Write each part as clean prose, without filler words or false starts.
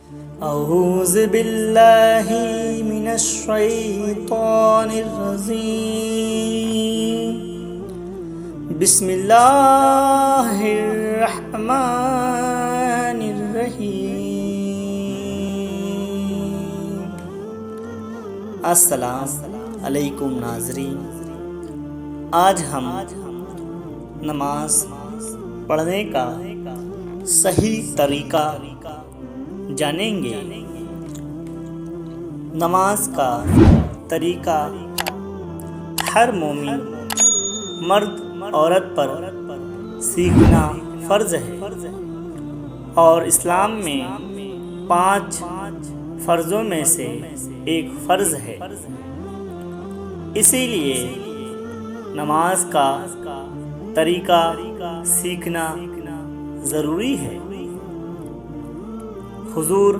أعوذ بالله من الشيطان الرجيم بسم الله الرحمن الرحیم۔ السلام علیکم ناظرین، آج ہم نماز پڑھنے کا صحیح طریقہ جانیں گے۔ نماز کا طریقہ ہر مومن مرد عورت پر سیکھنا فرض ہے، اور اسلام میں 5 فرضوں میں سے ایک فرض ہے۔ اسی لیے نماز کا طریقہ سیکھنا ضروری ہے۔ حضور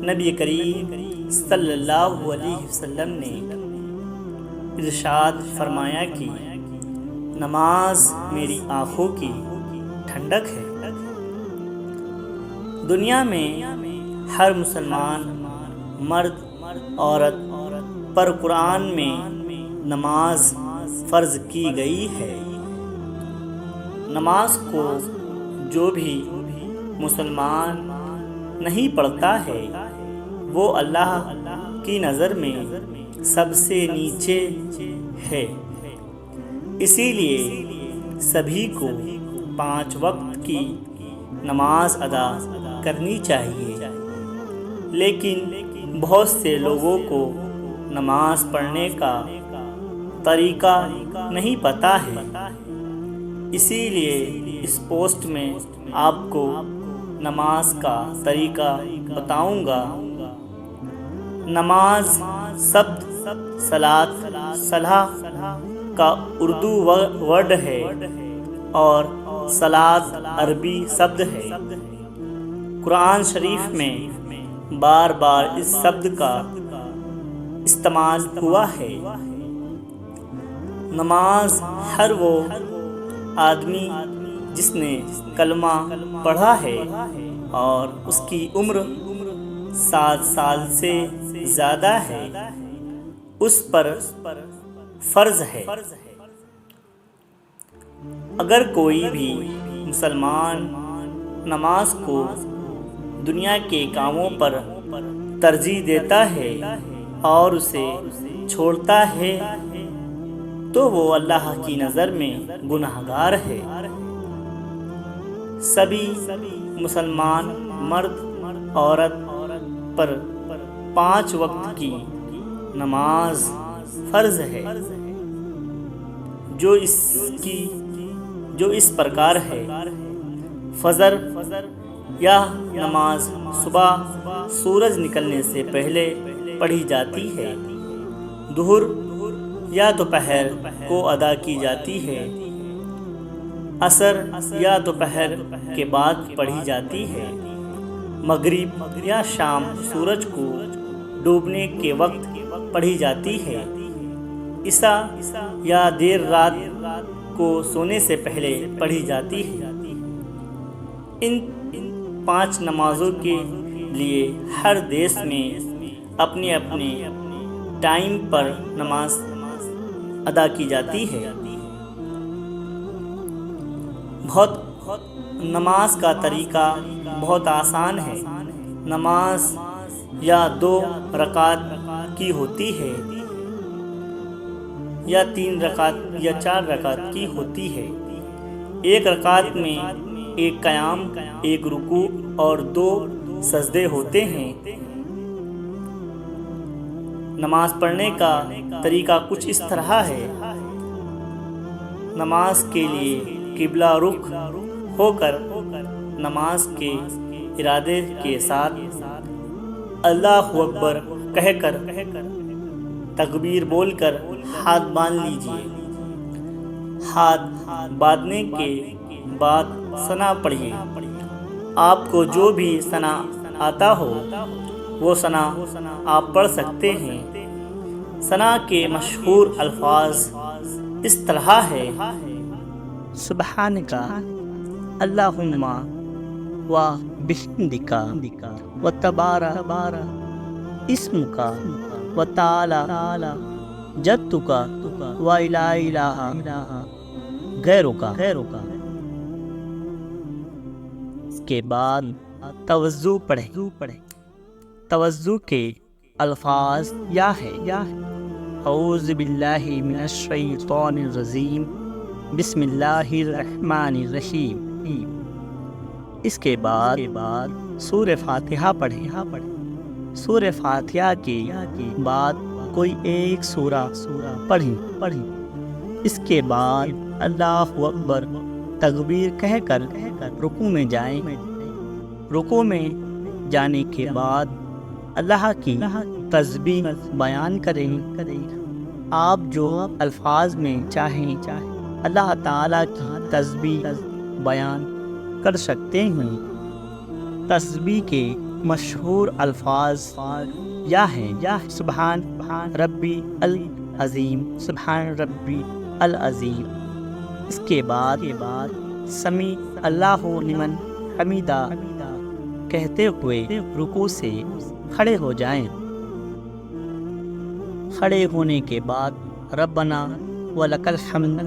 نبی کریم صلی اللہ علیہ وسلم نے ارشاد فرمایا کہ نماز میری آنکھوں کی ٹھنڈک ہے۔ دنیا میں ہر مسلمان مرد عورت پر قرآن میں نماز فرض کی گئی ہے۔ نماز کو جو بھی مسلمان نہیں پڑھتا ہے وہ اللہ کی نظر میں سب سے نیچے ہے۔ اسی لیے سبھی کو 5 وقت کی نماز ادا کرنی چاہیے، لیکن بہت سے لوگوں کو نماز پڑھنے کا طریقہ نہیں پتہ ہے۔ اسی لیے اس پوسٹ میں آپ کو نماز کا طریقہ بتاؤں گا۔ نماز شبد صلاۃ کا اردو ورڈ ہے، اور صلاۃ عربی شبد ہے۔ قرآن شریف میں بار بار اس شبد کا استعمال ہوا ہے۔ نماز ہر وہ آدمی جس نے کلمہ پڑھا ہے اور اس کی عمر 7 سال سے زیادہ ہے، اس پر فرض ہے۔ اگر کوئی بھی مسلمان نماز کو دنیا کے کاموں پر ترجیح دیتا ہے اور اسے چھوڑتا ہے تو وہ اللہ کی نظر میں گنہگار ہے۔ سبھی مسلمان مرد عورت پر 5 وقت کی نماز فرض ہے، جو اس پرکار ہے: فجر یا نماز صبح سورج نکلنے سے پہلے پڑھی جاتی ہے، ظہر یا دوپہر کو ادا کی جاتی ہے، عصر یا دوپہر کے بعد پڑھی جاتی ہے، مغرب یا شام سورج کو ڈوبنے کے وقت پڑھی جاتی ہے، عشاء یا دیر رات کو سونے سے پہلے پڑھی جاتی ہے۔ ان 5 نمازوں کے لیے ہر دیش میں اپنے اپنے ٹائم پر نماز ادا کی جاتی ہے۔ نماز کا طریقہ بہت آسان ہے۔ نماز یا 2 رکعت کی ہوتی ہے، یا 3 رکعت یا 4 رکعت کی ہوتی ہے۔ 1 رکعت میں 1 قیام، 1 رکوع اور 2 سجدے ہوتے ہیں۔ نماز پڑھنے کا طریقہ کچھ اس طرح ہے۔ نماز کے لیے قبلہ رخ ہو کر نماز کے ارادے کے ساتھ اللہ اکبر کہہ کر تکبیر بول کر ہاتھ باندھ لیجیے۔ ہاتھ باندھنے کے بعد ثنا پڑھیے۔ آپ کو جو بھی ثنا آتا ہو وہ ثنا آپ پڑھ سکتے ہیں۔ ثنا کے مشہور الفاظ اس طرح ہے: سبحانک اللہم و بحمدک و تبارا اسمک و تعالی جدک و لا الہ غیرک۔ اس کے بعد توضع پڑھیں۔ توضع کے الفاظ یا ہے اعوذ باللہ من الشیطان الرجیم بسم اللہ الرحمن الرحیم۔ اس کے بعد سورہ فاتحہ پڑھیں۔ سورہ فاتحہ کے بعد کوئی ایک سورہ پڑھیں۔ اس کے بعد اللہ اکبر تکبیر کہہ کر رکوع میں جائیں۔ رکوع میں جانے کے بعد اللہ کی تسبیح بیان کریں۔ آپ جو الفاظ میں چاہیں اللہ تعالیٰ کی تسبیح بیان کر سکتے ہیں۔ تسبیح کے مشہور الفاظ یا ہیں سبحان ربی العظیم، سبحان ربی العظیم۔ اس کے بعد سمیع اللہ لمن حمیدہ کہتے ہوئے رکوع سے کھڑے ہو جائیں۔ کھڑے ہونے کے بعد ربنا ولک الحمد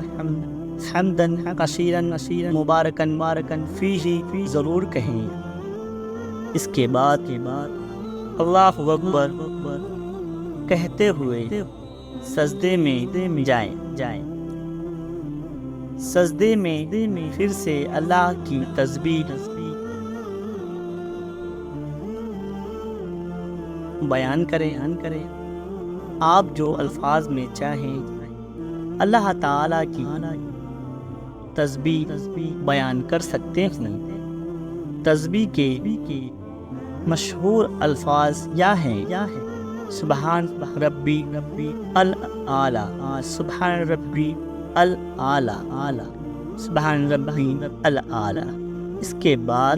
حمدا کثیرا مبارکا فیہ ضرور کہیں۔ اس کے بعد اللہ اکبر کہتے ہوئے سجدے میں جائیں۔ سجدے میں پھر سے اللہ کی تسبیح بیان کریں۔ آپ جو الفاظ میں چاہیں اللہ تعالیٰ کی تسبیح بیان کر سکتے ہیں۔ تسبیح کے مشہور الفاظ یا ہیں سبحان ربی الاعلی، سبحان ربی الاعلی، سبحان ربی الاعلی۔ اس کے بعد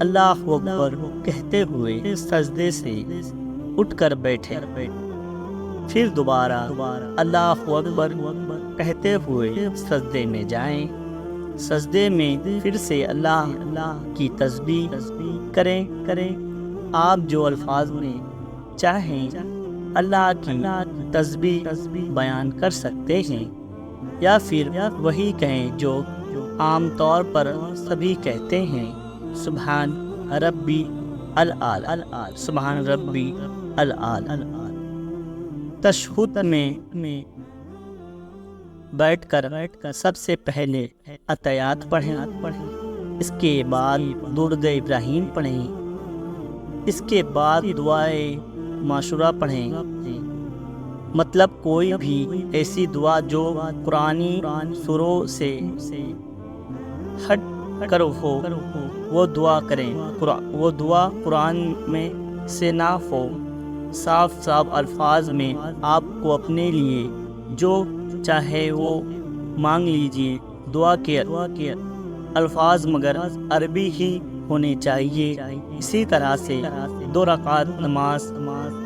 اللہ اکبر کہتے ہوئے سجدے سے اٹھ کر بیٹھے۔ پھر دوبارہ اللہ اکبر کہتے ہوئے سجدے میں جائیں۔ سجدے میں پھر سے اللہ کی تسبیح کریں۔ آپ جو الفاظ میں چاہیں اللہ کی تسبیح بیان کر سکتے ہیں، یا پھر وہی کہیں جو عام طور پر سبھی کہتے ہیں سبحان ربی الاعلی، سبحان ربی الاعلی۔ تشہد میں بیٹھ کر سب سے پہلے اتحیات پڑھیں۔ اس کے بعد درود ابراہیم پڑھیں۔ اس کے بعد دعائے معشورہ پڑھیں، مطلب کوئی بھی ایسی دعا جو قرآنی سوروں سے ہٹ کر ہو وہ دعا کریں۔ وہ دعا قرآن میں سے نہ ہو، صاف الفاظ میں آپ کو اپنے لیے جو چاہے وہ مانگ لیجیے۔ دعا کے الفاظ مگر عربی ہی ہونے چاہیے۔ اسی طرح سے 2 رکعت نماز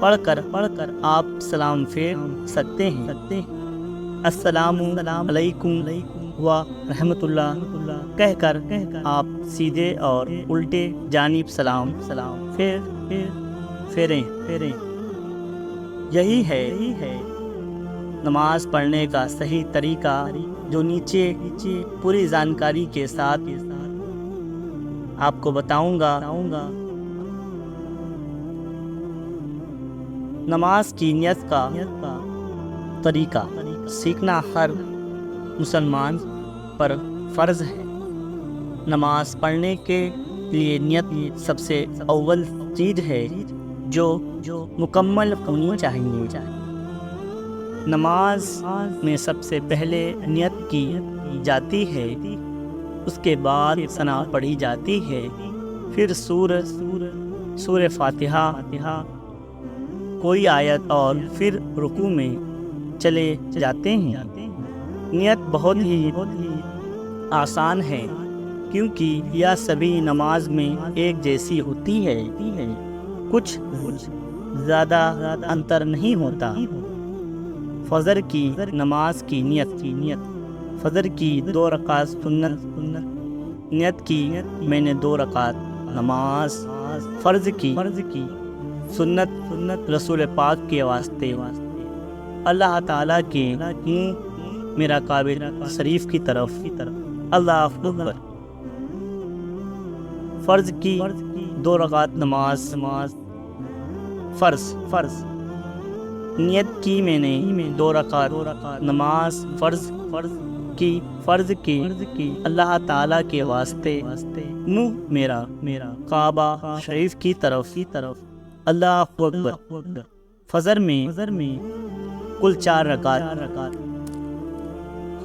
پڑھ کر آپ سلام پھیر سکتے ہیں۔ السلام علیکم و رحمت اللہ کہہ کر آپ سیدھے اور الٹے جانب سلام پھیریں۔ یہی ہے نماز پڑھنے کا صحیح طریقہ، جو نیچے پوری جانکاری کے ساتھ آپ کو بتاؤں گا۔ نماز کی نیت کا طریقہ سیکھنا ہر مسلمان پر فرض ہے۔ نماز پڑھنے کے لیے نیت سب سے اول چیز ہے جو مکمل ہونی چاہیے۔ نماز میں سب سے پہلے نیت کی جاتی ہے، اس کے بعد ثنا پڑھی جاتی ہے، پھر سورہ فاتحہ کوئی آیت اور پھر رکوع میں چلے جاتے ہیں۔ نیت بہت ہی آسان ہے، کیونکہ یہ سبھی نماز میں ایک جیسی ہوتی ہے، کچھ زیادہ انتر نہیں ہوتا۔ فجر کی نماز کی نیت، فجر کی 2 رکعت سنت نیت کی میں نے 2 رکعت نماز فرض کی سنت رسول پاک کے واسطے اللہ تعالیٰ کے منہ میرا کعبہ شریف کی طرف اللہ اکبر۔ فرض کی 2 رکعت نماز فرض نیت کی میں نے 2 رکعت نماز فرض کی اللہ تعالیٰ کے واسطے منہ میرا کعبہ شریف کی طرف اللہ اکبر۔ فجر میں کل 4 رکعت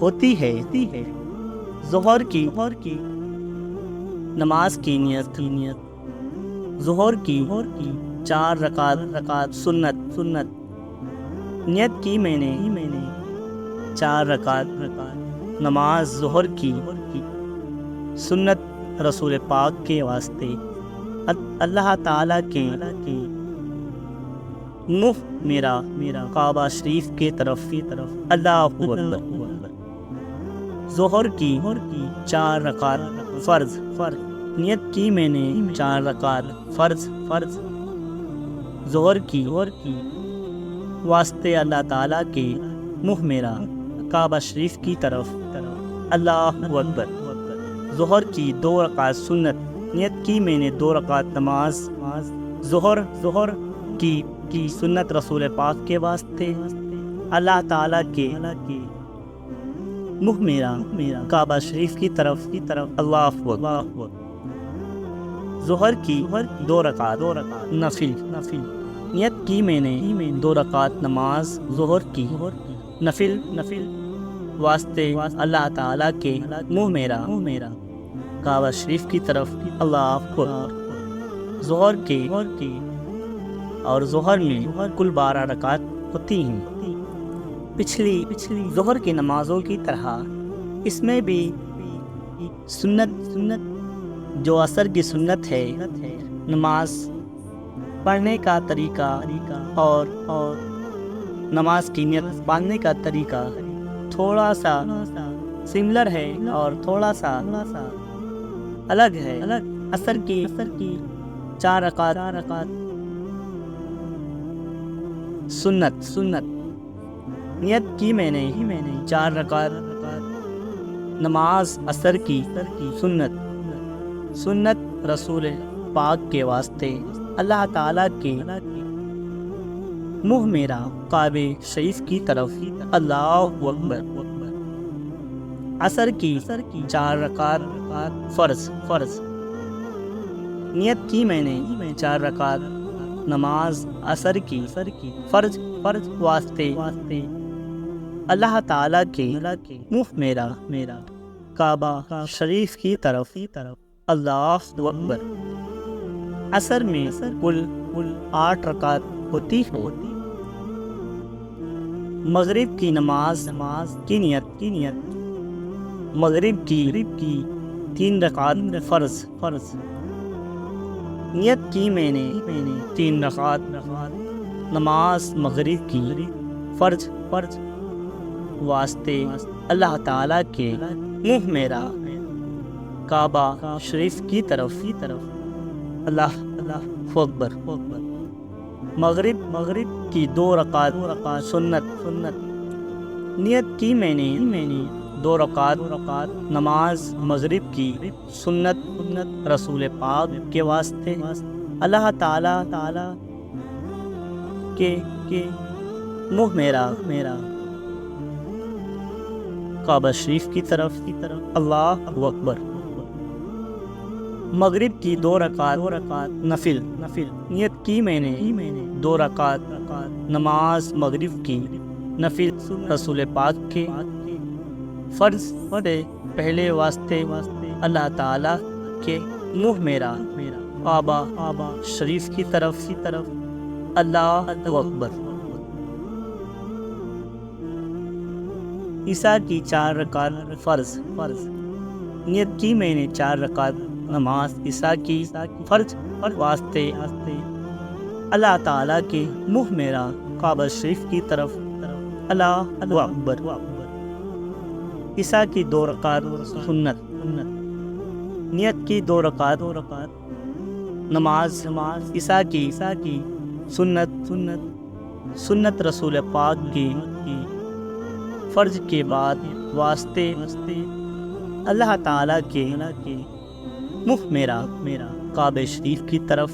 ہوتی ہے۔ ظہر کی نماز کی نیت ظہر کی 4 رکعت سنت نیت کی میں نے 4 رکعت نماز ظہر کی سنت رسول پاک کے واسطے اللہ تعالیٰ کے منہ میرا کعبہ شریف کے طرف اللہ اکبر۔ ظہر کی 4 رکعت فرض نیت کی میں نے 4 رکعت فرض ظہر کی واسطے اللہ تعالیٰ کے منہ میرا کعبہ شریف کی طرف اللہ اکبر۔ ظہر کی 2 رکعت سنت نیت کی میں نے 2 رکعت نماز ظہر کی سنت رسول پاک کے واسطے اللہ تعالیٰ کے منہ میرا کعبہ شریف کی طرف اللہ اکبر۔ ظہر کی 2 رکعت نفل نیت کی میں نے 2 رکعت نماز ظہر کی نفل واسطے اللہ تعالیٰ کے منہ میرا کعبہ شریف کی طرف اللہ اکبر۔ ظہر کی اور ظہر میں کل 12 رکعت ہوتی ہیں۔ پچھلی ظہر کی نمازوں کی طرح اس میں بھی سنت جو عصر کی سنت ہے، نماز پڑھنے کا طریقہ اور نماز کی نیت باندھنے کا طریقہ تھوڑا سا سملر ہے اور تھوڑا سا الگ ہے۔ عصر کی 4 رکعت سنت نیت کی میں نے 4 رکعت نماز عصر کی سنت رسول پاک کے واسطے اللہ تعالیٰ کے منہ میرا کعبہ شریف کی طرف اللہ اکبر۔ عصر کی 4 رکعت فرض نیت کی میں نے 4 رکعت نماز عصر کی فرض واسطے اللہ تعالیٰ کے منہ میرا کعبہ شریف کی طرف اللہ اکبر۔ عصر میں کل 8 رکعت ہوتی ہے۔ مغرب کی نماز کی نیت مغرب کی 3 رکعت فرض نیت کی میں نے 3 رکعت نماز مغرب کی فرض واسطے اللہ تعالیٰ کے منہ میرا کعبہ شریف کی طرف اللہ اکبر۔ مغرب کی 2 رکعت سنت نیت کی میں نے 2 رکعت نماز مغرب کی سنت رسول پاک کے واسطے اللہ تعالیٰ کے منہ میرا کعبہ شریف کی طرف اللہ اکبر۔ مغرب کی 2 رکعت نفل نیت کی میں نے 2 رکعت نماز مغرب کی نفل رسول پاک کے فرض پہلے واسطے اللہ تعالیٰ کے منہ میرا کعبہ شریف کی طرف اللہ اکبر۔ عشاء کی 4 رکعت فرض نیت کی میں نے 4 رکعت نماز عشاء کی فرض واسطے اللہ تعالیٰ کے منہ میرا کعبہ شریف کی طرف اللہ اکبر۔ عشاء کی 2 رکعت سنت نیت کی 2 رکعت نماز عیسیٰ کی سنت رسول پاک کی فرض کے بعد واسطے اللہ تعالیٰ کے منہ میرا کعبہ شریف کی طرف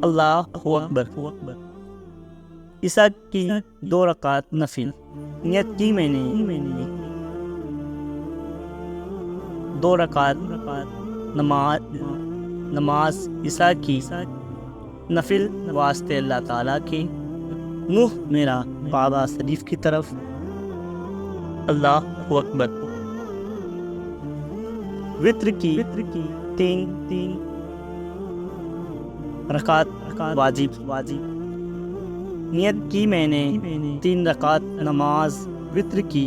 اللہ اکبر۔ عیسیٰ کی 2 رکعت نفل نیت کی میں نے 2 رکعت نماز عیسیٰ کی نفل واسطے اللہ تعالیٰ کے منہ میرا کعبہ شریف کی طرف اللہ اکبر۔ وتر کی 3 رکعت واجب نیت کی میں نے 3 رکعت نماز وتر کی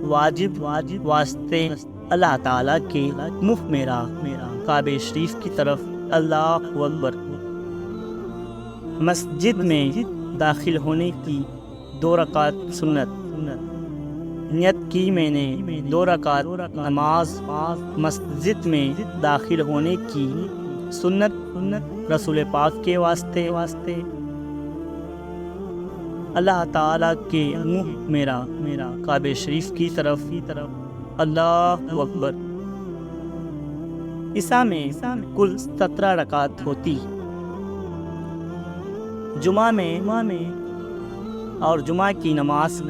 واجب واسطے اللہ تعالیٰ کے منہ میرا کعبہ شریف کی طرف اللہ اکبر۔ مسجد میں داخل ہونے کی 2 رکعت سنت نیت کی میں نے 2 رکعت نماز مسجد میں داخل ہونے کی سنت رسول پاک کے واسطے اللہ تعالیٰ کے منہ میرا کعبہ شریف کی طرف اللہ اکبر۔ عیسیٰ میں کل 17 رکعت ہوتی، جمعہ میں اور جمعہ کی نماز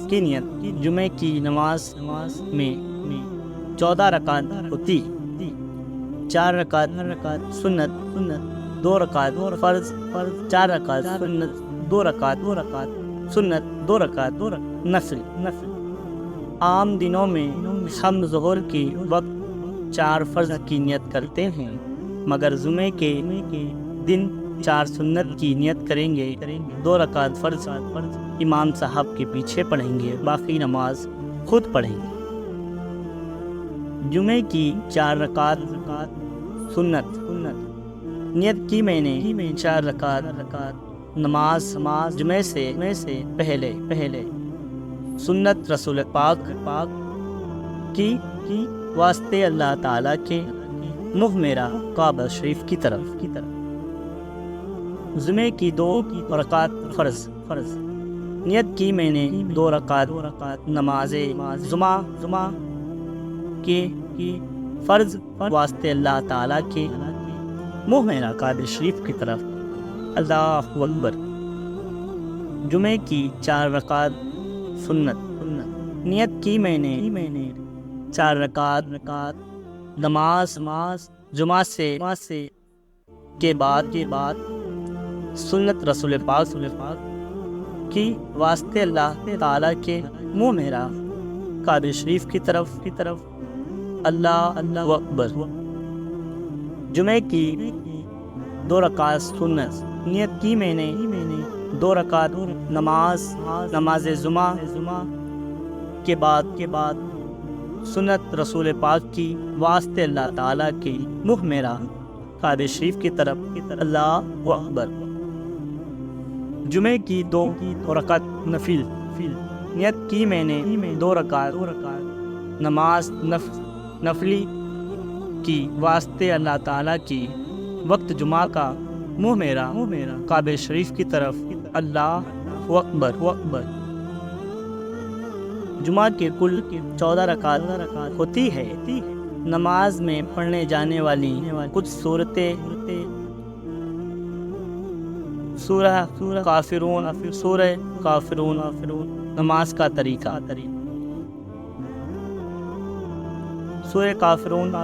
کی نیت جمعہ کی نماز میں 14 رکعت ہوتی، 4 رکعت سنت 2 رکعت فرض 4 رکعت سنت 2 رکعت سنت 2 رکعت نفل۔ عام دنوں میں ہم ظہر کے وقت 4 فرض کی نیت کرتے ہیں، مگر جمعے کے دن 4 سنت کی نیت کریں گے، 2 رکعت فرض امام صاحب کے پیچھے پڑھیں گے، باقی نماز خود پڑھیں گے۔ جمعے کی 4 رکعت سنت نیت کی میں نے 4 رکعت نماز جمعے سے پہلے سنت رسول پاک کی واسطے اللہ تعالیٰ کے منہ میرا کعبہ شریف کی طرف جمعے کی 2 رکعت فرض نیت کی میں نے 2 رکعت نماز جمعہ کے فرض واسطے اللہ تعالیٰ کے منہ میرا کعبہ شریف کی طرف اللہ اکبر۔ جمعے کی 4 رکعت سنت نیت کی میں نے 4 رکعت نماز جمعہ سے کے بعد سنت رسول پاک کی واسطے اللہ تعالیٰ کے منہ میرا کعبہ شریف کی طرف اللہ اکبر۔ جمعے کی 2 رکعت سنت نیت کی میں نے 2 رکعت نماز جمعہ کے بعد سنت رسول پاک کی واسطے اللہ تعالیٰ کے منہ میرا کعبہ شریف کی طرف اللہ اکبر۔ جمعے کی 2 رکعت نفل نیت کی میں نے 2 رکعت نماز نفلی کی واسطے اللہ تعالیٰ کی وقت جمعہ کا منہ میرا کعبہ شریف کی طرف اللہ اکبر۔ جمعہ کے کل 14 رکعت ہوتی ہے۔ نماز میں پڑھنے جانے والی کچھ سورہ کافرون نماز کا طریقہ سورہ کافرون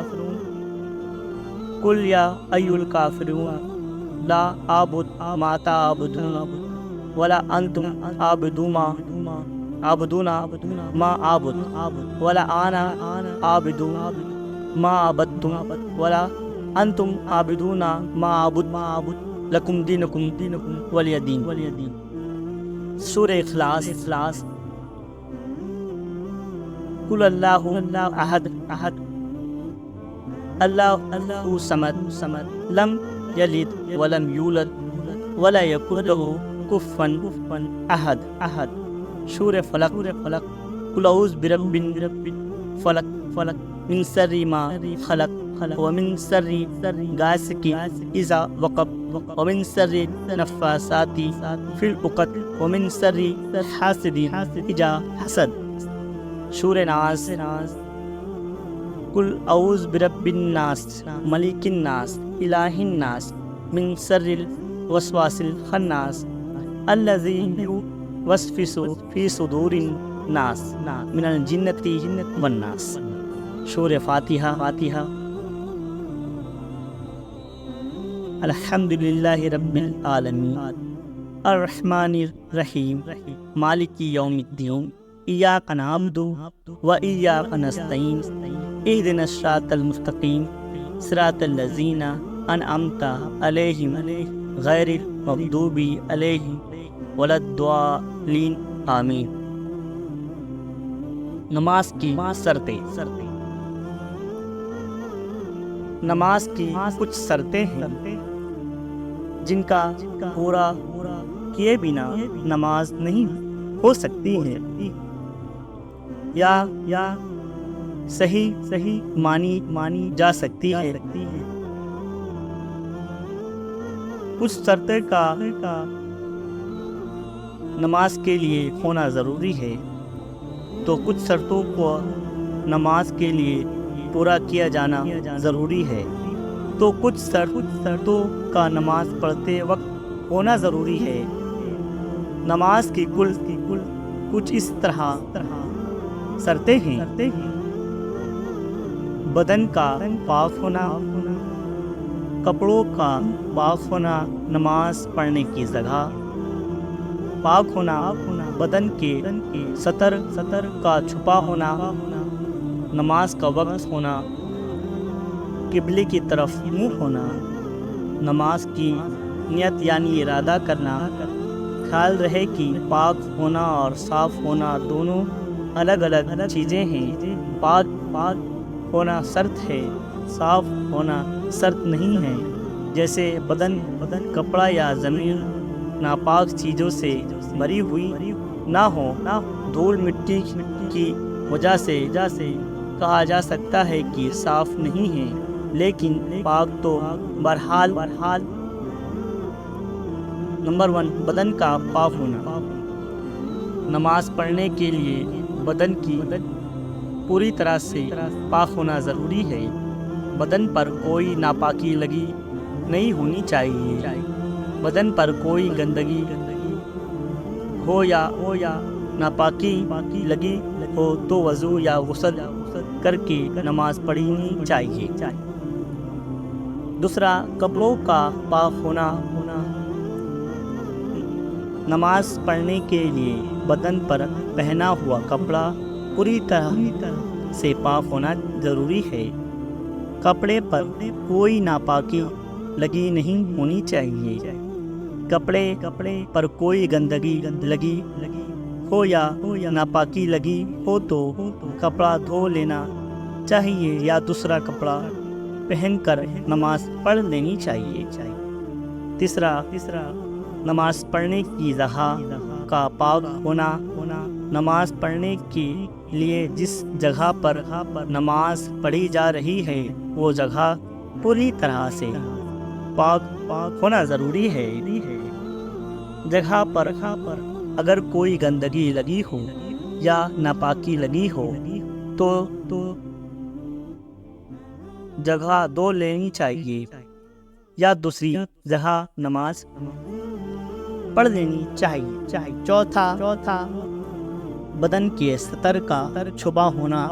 قل یا ایھا الکافرون لا اعبد ما تعبدون ولا انتم عابدون ما اعبد ولا انا عابد ما عبدتم ولا انتم عابدون ما اعبد لکم دینکم ولی دین۔ سورہ اخلاص قل اللہ احد اللہ صمد لم یلد ولم یولد ولا یکن لہ کفوا احد۔ سورہ فلق قل اعوذ برب فلق من شر ما خلق ومن شر غاسق اذا وقب ومن شر النفاثات فی العقد ومن شر حاسد اذا حسد۔ سورہ ناس۔ قل اعوذ برب الناس ملک الناس الہ الناس من شر الوسواس الخناس الذی یوسوس فی صدور الناس من الجنۃ والناس۔ سورہ فاتحہ۔ الحمد للہ رب العالمین الرحمن الرحیم مالک یوم الدین ایاک نعبد و ایاک نستعین اہدنا الصراط المستقیم صراط الذین انعمت علیہم غیر المغضوب علیہم ولا الضالین آمین۔ نماز کی شرطیں۔ نماز کی کچھ شرطیں ہیں جن کا پورا کیے بنا نماز نہیں ہو سکتی ہے یا صحیح مانی جا سکتی ہے۔ کچھ شرطیں کا نماز کے لیے ہونا ضروری ہے تو کچھ شرطوں کو نماز کے لیے پورا کیا جانا ضروری ہے تو کچھ شرطوں کا نماز پڑھتے وقت ہونا ضروری ہے۔ نماز کی کچھ اس طرح شرطیں ہیں: بدن کا پاک ہونا، کپڑوں کا پاک ہونا، نماز پڑھنے کی جگہ پاک ہونا، بدن کے سطر کا چھپا ہونا، نماز کا وقت ہونا، قبلے کی طرف منہ ہونا، نماز کی نیت یعنی ارادہ کرنا، خیال رہے کہ پاک ہونا اور صاف ہونا دونوں الگ چیزیں ہیں۔ پاک ہونا شرط ہے، صاف ہونا شرط نہیں ہے۔ جیسے بدن کپڑا یا زمین ناپاک چیزوں سے بھری ہوئی نہ ہو، دھول مٹی کی وجہ سے کہا جا سکتا ہے کہ صاف نہیں ہے، لیکن پاک تو بہرحال۔ نمبر 1، بدن کا پاک ہونا۔ نماز پڑھنے کے لیے بدن کی پوری طرح سے پاک ہونا ضروری ہے۔ بدن پر کوئی ناپاکی لگی نہیں ہونی چاہیے۔ بدن پر کوئی گندگی ہو یا ناپاکی لگی ہو تو وضو یا غسل کر کے نماز پڑھنی چاہیے۔ دوسرا، کپڑوں کا پاک ہونا۔ نماز پڑھنے کے لیے بدن پر پہنا ہوا کپڑا پوری طرح سے پاک ہونا ضروری ہے۔ کپڑے پر کوئی ناپاکی لگی نہیں ہونی چاہیے۔ کپڑے پر کوئی گندگی لگی ہو یا ناپاکی لگی ہو تو کپڑا دھو لینا چاہیے یا دوسرا کپڑا پہن کر نماز پڑھ لینی چاہیے۔ تیسرا، نماز پڑھنے کی جگہ کا پاک ہونا۔ نماز پڑھنے کے لیے جس جگہ پر نماز پڑھی جا رہی ہے وہ جگہ پوری طرح سے پاک ہونا ضروری ہے۔ جگہ پر اگر کوئی گندگی لگی ہو یا ناپاکی لگی ہو تو جگہ دھو لینی چاہیے یا دوسری جگہ نماز پڑھ لینی چاہیے۔ چوتھا، بدن کے سطر کا چھپا ہونا۔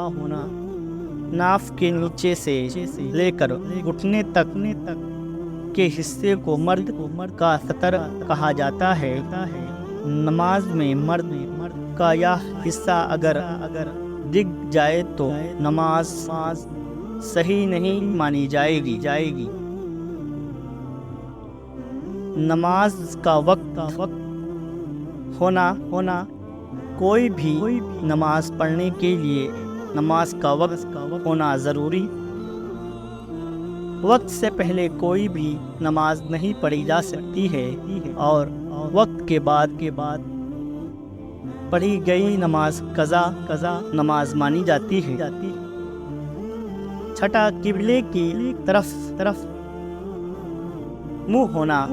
ناف کے نیچے سے لے کر گھٹنے تک کے حصے کو مرد کا سطر کہا جاتا ہے۔ نماز میں مرد کا یہ حصہ اگر دکھ جائے تو نماز صحیح نہیں مانی جائے گی۔ نماز کا وقت ہونا۔ کوئی بھی نماز پڑھنے کے لیے نماز کا وقت ہونا ضروری۔ وقت سے پہلے کوئی بھی نماز نہیں پڑھی جا سکتی ہے اور وقت کے بعد پڑھی گئی نماز قضا نماز مانی جاتی ہے۔ چھٹا قبلے کی طرف منہ ہونا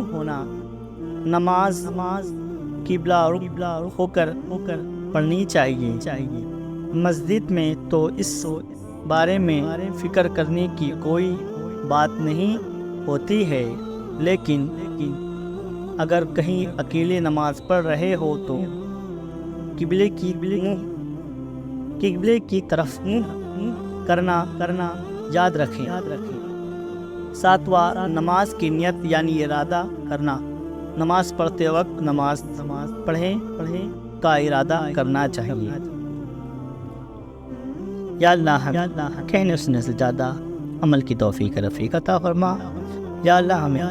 نماز قبلہ رخ ہو کر پڑھنی چاہیے۔ مسجد میں تو اس بارے میں فکر کرنے کی کوئی بات نہیں ہوتی ہے، لیکن اگر کہیں اکیلے نماز پڑھ رہے ہو تو قبلے کی طرف منہ کرنا یاد رکھیں۔ ساتواں، نماز کی نیت یعنی ارادہ کرنا۔ نماز پڑھتے وقت نماز پڑھیں کا ارادہ کرنا چاہیے۔ یا اللہ کہنے سننے سے زیادہ عمل کی توفیق رفیق عطا فرما۔ یا اللہ ہمیں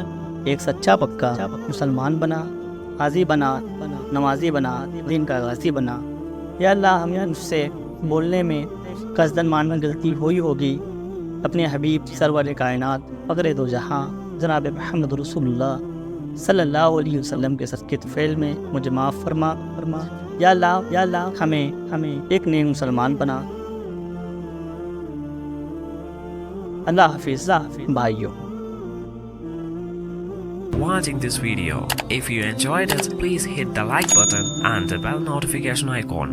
ایک سچا پکا مسلمان بنا، حاضی بنا، نمازی بنا، دین کا غازی بنا۔ یا اللہ ہمیں مجھ سے بولنے میں قصداً معمولاً غلطی ہوئی ہوگی، اپنے حبیب سرور کائنات فخر دو جہاں جناب محمد رسول اللہ صلی اللہ علیہ وسلم کے صدقے فعل میں مجھے معاف فرما۔ یا اللہ ہمیں ایک نیک مسلمان بنا۔ اللہ حافظ بھائیوں۔ Watching this video. If you enjoyed it, please hit the like button and the bell notification icon.